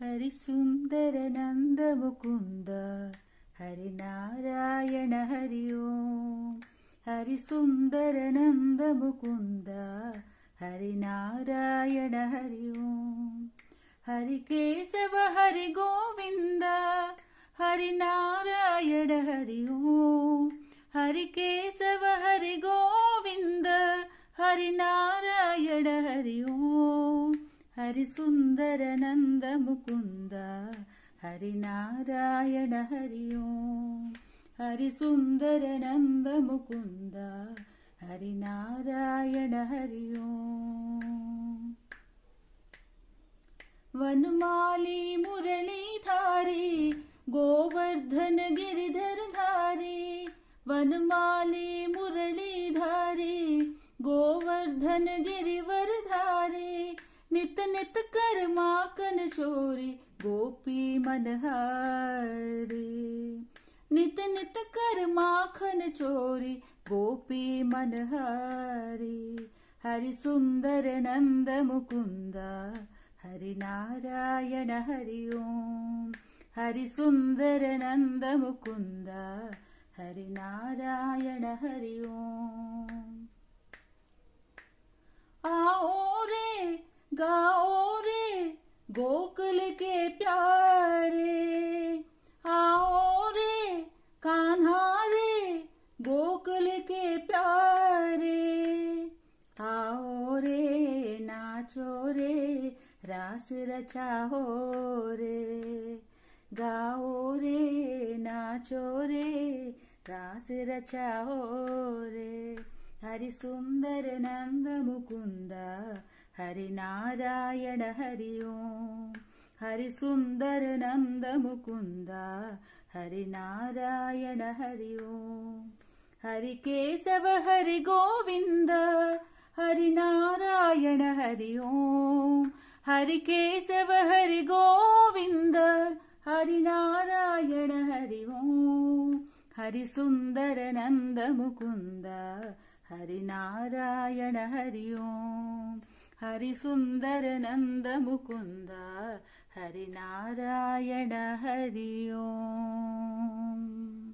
हरिसुन्दर नन्द मुकुन्द हरिनारायण हरि ओम्। हरिसुन्दर नन्द मुकुन्द हरिनारायण हरि ओम्। हरिकेशव हरि गोविन्द हरिनारायण हरि ओम्। हरिकेशव हरि गोविन्द हरिनारायण हरि ओम्। हरिसुन्दर नन्द मुकुन्द हरिनारायण हरि ओम्। हरिसुन्दर नन्द मुकुन्द हरिनारायण हरि ओम्। वनमाली मुरलीधारी गोवर्धन गिरिधर धारी। वनमाली मुरलीधारी गोवर्धन गिरिवर धारी। नित नित कर माखन चोरी गोपी मनहारी। नित नित कर माखन चोरी गोपी मनहारी। हरिसुन्दर नन्द मुकुन्द हरिनारायण हरि ओम्। हरिसुन्दर नन्द मुकुन्द हरिनारायण हरि ओम्। आओ रे गाओ रे गोकुल के प्यारे। आओ रे कान्हा रे गोकुल के प्यारे। आओ रे नाचो रे रास रचाओ रे। गाओ रे नाचो रे रास रचाओ रे। हरिसुन्दर नन्द मुकुन्द हरिनारायण हरि ओम्। हरिसुन्दर नन्द मुकुन्द हरिनारायण हरि ओम्। हरिकेशव हरि गोविन्द हरिनारायण हरि ओम्। हरिकेशव हरि गोविन्द हरिनारायण हरि ओम्। हरिसुन्दर नन्द मुकुन्द हरिनारायण हरि ओम्। हरिसुन्दर नन्द मुकुन्द हरिनारायण हरि ओम्।